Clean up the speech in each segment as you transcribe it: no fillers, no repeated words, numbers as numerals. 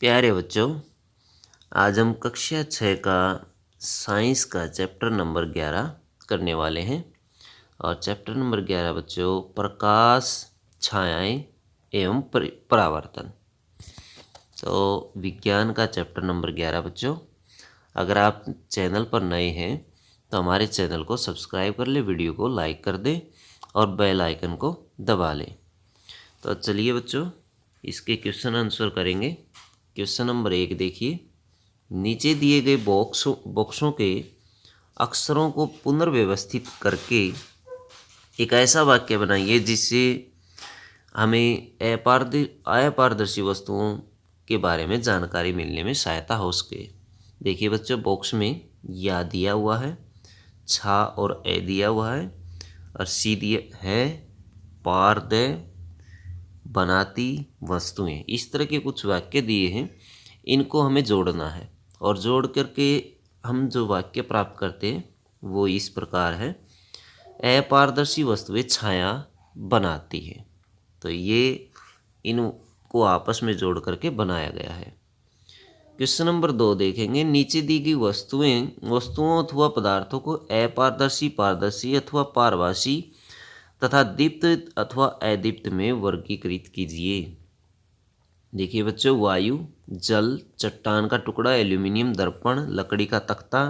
प्यारे बच्चों, आज हम कक्षा 6 का साइंस का चैप्टर नंबर 11 करने वाले हैं। और चैप्टर नंबर 11 बच्चों प्रकाश, छायाएं एवं परावर्तन। तो विज्ञान का चैप्टर नंबर 11 बच्चों। अगर आप चैनल पर नए हैं तो हमारे चैनल को सब्सक्राइब कर ले, वीडियो को लाइक कर दे और बेल आइकन को दबा लें। तो चलिए बच्चों इसके क्वेश्चन आंसर करेंगे। क्वेश्चन नंबर 1 देखिए, नीचे दिए गए बॉक्सों के अक्षरों को पुनर्व्यवस्थित करके एक ऐसा वाक्य बनाइए जिससे हमें अपारदर्शी वस्तुओं के बारे में जानकारी मिलने में सहायता हो सके। देखिए बच्चों, बॉक्स में या दिया हुआ है, छा और ए दिया हुआ है और सी दिया है पारद बनाती वस्तुएं। इस तरह के कुछ वाक्य दिए हैं, इनको हमें जोड़ना है और जोड़ करके हम जो वाक्य प्राप्त करते हैं वो इस प्रकार है, अपारदर्शी वस्तुएं छाया बनाती है। तो ये इनको आपस में जोड़ करके बनाया गया है। क्वेश्चन नंबर 2 देखेंगे, नीचे दी गई वस्तुओं अथवा पदार्थों को अपारदर्शी, पारदर्शी अथवा पारभासी तथा दीप्त अथवा अदीप्त में वर्गीकृत कीजिए। देखिए बच्चों, वायु, जल, चट्टान का टुकड़ा, एल्यूमिनियम दर्पण, लकड़ी का तख्ता,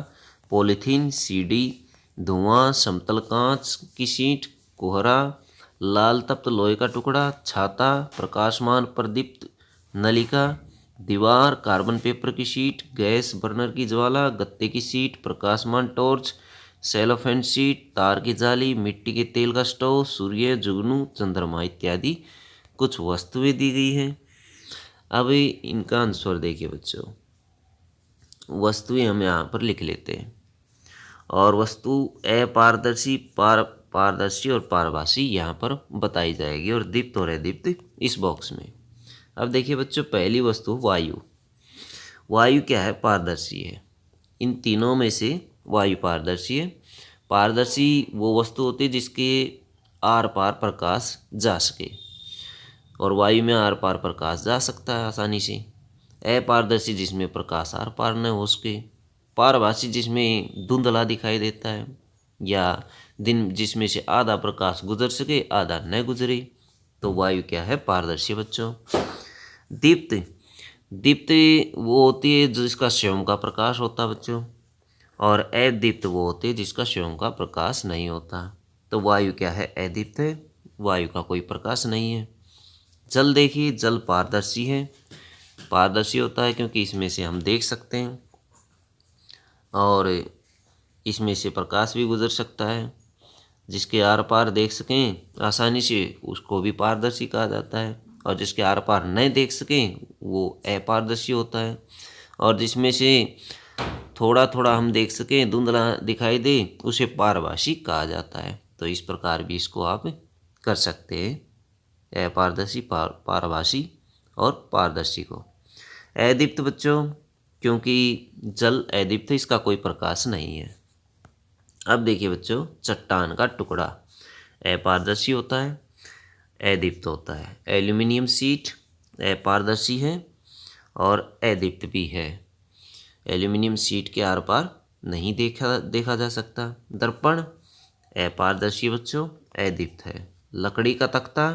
पॉलीथीन, सीडी, धुआं, समतल कांच की शीट, कोहरा, लाल तप्त लोहे का टुकड़ा, छाता, प्रकाशमान प्रदीप्त नलिका, दीवार, कार्बन पेपर की शीट, गैस बर्नर की ज्वाला, गत्ते की शीट, प्रकाशमान टॉर्च, सेलोफेन शीट, तार की जाली, मिट्टी के तेल का स्टोव, सूर्य, जुगनू, चंद्रमा इत्यादि कुछ वस्तुएं दी गई हैं। अब इनका आंसर देखिए बच्चों, वस्तुएं हम यहाँ पर लिख लेते हैं और वस्तु अपारदर्शी, पारदर्शी और पारभासी यहाँ पर बताई जाएगी और दीप्त और अदीप्त इस बॉक्स में। अब देखिए बच्चों, पहली वस्तु वायु। वायु क्या है? पारदर्शी है। इन तीनों में से वायु पारदर्शी है। पारदर्शी वो वस्तु होती है जिसके आर पार प्रकाश जा सके, और वायु में आर पार प्रकाश जा सकता है आसानी से। अपारदर्शी जिसमें प्रकाश आर पार न हो सके। पारभासी जिसमें धुंधला दिखाई देता है, या दिन जिसमें से आधा प्रकाश गुजर सके आधा न गुजरे। तो वायु क्या है? पारदर्शी बच्चों। दीप्त, दीप्त वो होती है जिसका स्वयं का प्रकाश होता है बच्चों, और अदीप्त वो होती है जिसका स्वयं का प्रकाश नहीं होता। तो वायु क्या है? अदीप्त है, वायु का कोई प्रकाश नहीं है। जल देखिए, जल पारदर्शी है। पारदर्शी होता है क्योंकि इसमें से हम देख सकते हैं और इसमें से प्रकाश भी गुजर सकता है। जिसके आर पार देख सकें आसानी से उसको भी पारदर्शी कहा जाता है, और जिसके आर पार नहीं देख सकें वो अपारदर्शी होता है। और जिसमें से थोड़ा थोड़ा हम देख सकें, धुंधला दिखाई दे, उसे पारभासी कहा जाता है। तो इस प्रकार भी इसको आप कर सकते हैं, अपारदर्शी, पारभासी और पारदर्शी को। अदीप्त बच्चों, क्योंकि जल अदीप्त है, इसका कोई प्रकाश नहीं है। अब देखिए बच्चों, चट्टान का टुकड़ा अपारदर्शी होता है, अदीप्त होता है। एल्यूमिनियम शीट अपारदर्शी है और अदीप्त भी है। एल्यूमिनियम शीट के आर पार नहीं देखा जा सकता। दर्पण अपारदर्शी बच्चों, अदीप्त है। लकड़ी का तख्ता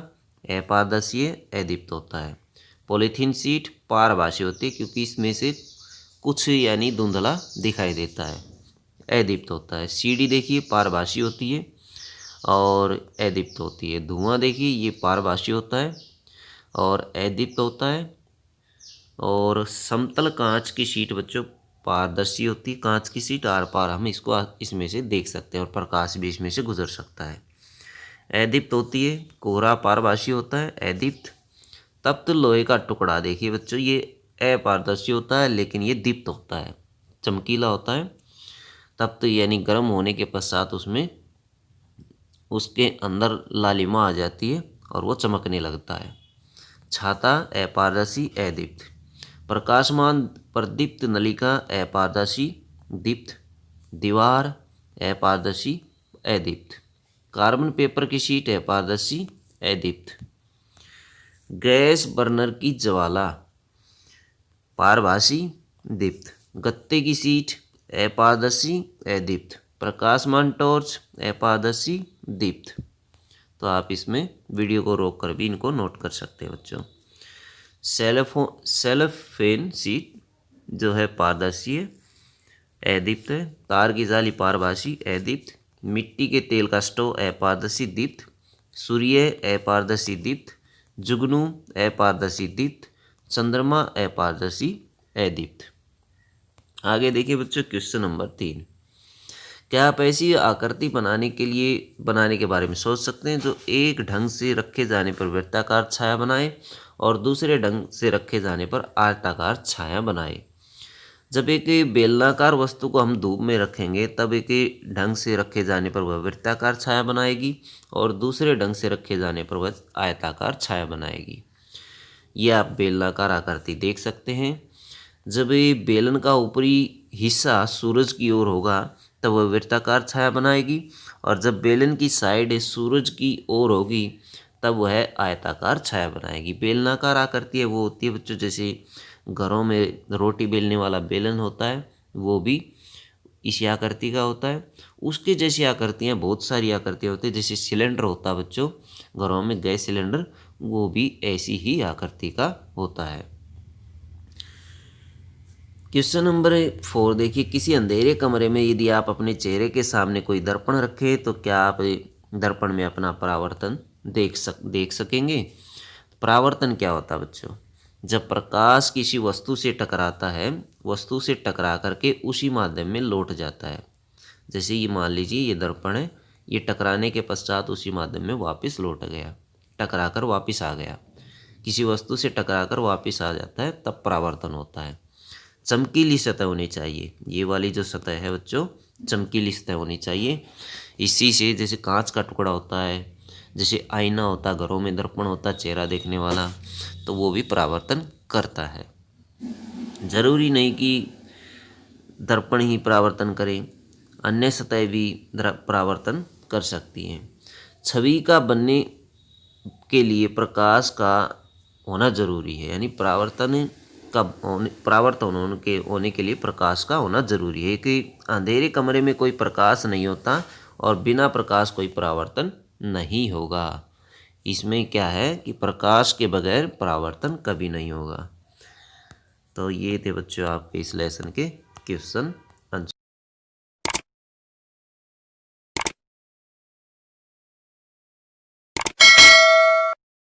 अपारदर्शी है, अदीप्त होता है। पॉलीथीन शीट पारभासी होती है क्योंकि इसमें से कुछ यानी धुंधला दिखाई देता है, अदीप्त होता है। सीडी देखिए पारभासी होती है और अदीप्त होती है। धुआं देखिए ये पारभासी होता है और अदीप्त होता है। और समतल कांच की शीट बच्चों पारदर्शी होती है। कांच की शीट आर पार हम इसको इसमें से देख सकते हैं और प्रकाश भी इसमें से गुजर सकता है। अदीप्त होती है। कोहरा पारभासी होता है, अदीप्त। तप्त लोहे का टुकड़ा देखिए बच्चों, ये अपारदर्शी होता है लेकिन ये दीप्त होता है, चमकीला होता है। तप्त यानी गर्म होने के पश्चात उसमें उसके अंदर लालिमा आ जाती है और वो चमकने लगता है। छाता अपारदर्शी, अदीप्त। प्रकाशमान प्रदीप्त नलिका अपारदर्शी, दीप्त। दीवार अपारदर्शी, अदीप्त। कार्बन पेपर की शीट अपारदर्शी, अदीप्त। गैस बर्नर की ज्वाला पारभासी दीप्त। गत्ते की सीट अपारदर्शी अदीप्त। प्रकाशमान टॉर्च अपारदर्शी दीप्त। तो आप इसमें वीडियो को रोक कर भी इनको नोट कर सकते हैं बच्चों। सेलोफेन सीट जो है पारदर्शी है अदीप्त है। तार की जाली पारभासी अदीप्त। मिट्टी के तेल का स्टोव अपारदर्शी दीप्त। सूर्य अपारदर्शी दीप्त। जुगनू अपारदर्शी दीप्त। चंद्रमा अपारदर्शी अदीप्त। आगे देखिए बच्चों क्वेश्चन नंबर 3। क्या आप ऐसी आकृति बनाने के बारे में सोच सकते हैं जो एक ढंग से रखे जाने पर वृत्ताकार छाया बनाए और दूसरे ढंग से रखे जाने पर आयताकार छाया बनाए। जब एक बेलनाकार वस्तु को हम धूप में रखेंगे तब एक ढंग से रखे जाने पर वह वृत्ताकार छाया बनाएगी और दूसरे ढंग से रखे जाने पर वह आयताकार छाया बनाएगी। ये आप बेलनाकार आकृति देख सकते हैं। जब ये बेलन का ऊपरी हिस्सा सूरज की ओर होगा तब वह वृत्ताकार छाया बनाएगी और जब बेलन की साइड सूरज की ओर होगी तब वह आयताकार छाया बनाएगी। बेलनाकार आकृति है वो होती है बच्चों, जैसे घरों में रोटी बेलने वाला बेलन होता है वो भी इसी आकृति का होता है। उसके जैसी आकृतियाँ बहुत सारी आकृतियाँ होती है, जैसे सिलेंडर होता है बच्चों घरों में, गैस सिलेंडर, वो भी ऐसी ही आकृति का होता है। क्वेश्चन नंबर 4 देखिए, किसी अंधेरे कमरे में यदि आप अपने चेहरे के सामने कोई दर्पण रखें तो क्या आप दर्पण में अपना परावर्तन देख सकेंगे। परावर्तन क्या होता है बच्चों, जब प्रकाश किसी वस्तु से टकराता है, वस्तु से टकरा करके उसी माध्यम में लौट जाता है। जैसे ये मान लीजिए ये दर्पण है, ये टकराने के पश्चात उसी माध्यम में वापस लौट गया, टकरा कर वापस आ गया। किसी वस्तु से टकरा कर वापस आ जाता है तब परावर्तन होता है। चमकीली सतह होनी चाहिए, ये वाली जो सतह है बच्चों चमकीली सतह होनी चाहिए। इसी से जैसे कांच का टुकड़ा होता है, जैसे आईना होता है घरों में, दर्पण होता है चेहरा देखने वाला, तो वो भी परावर्तन करता है। जरूरी नहीं कि दर्पण ही परावर्तन करें, अन्य सतह भी परावर्तन कर सकती हैं। छवि का बनने के लिए प्रकाश का होना जरूरी है, यानी परावर्तन होने के लिए प्रकाश का होना जरूरी है कि अंधेरे कमरे में कोई प्रकाश नहीं होता और बिना प्रकाश कोई परावर्तन नहीं होगा। इसमें क्या है कि प्रकाश के बगैर परावर्तन कभी नहीं होगा। तो ये थे बच्चों आपके इस लेसन के क्वेश्चन।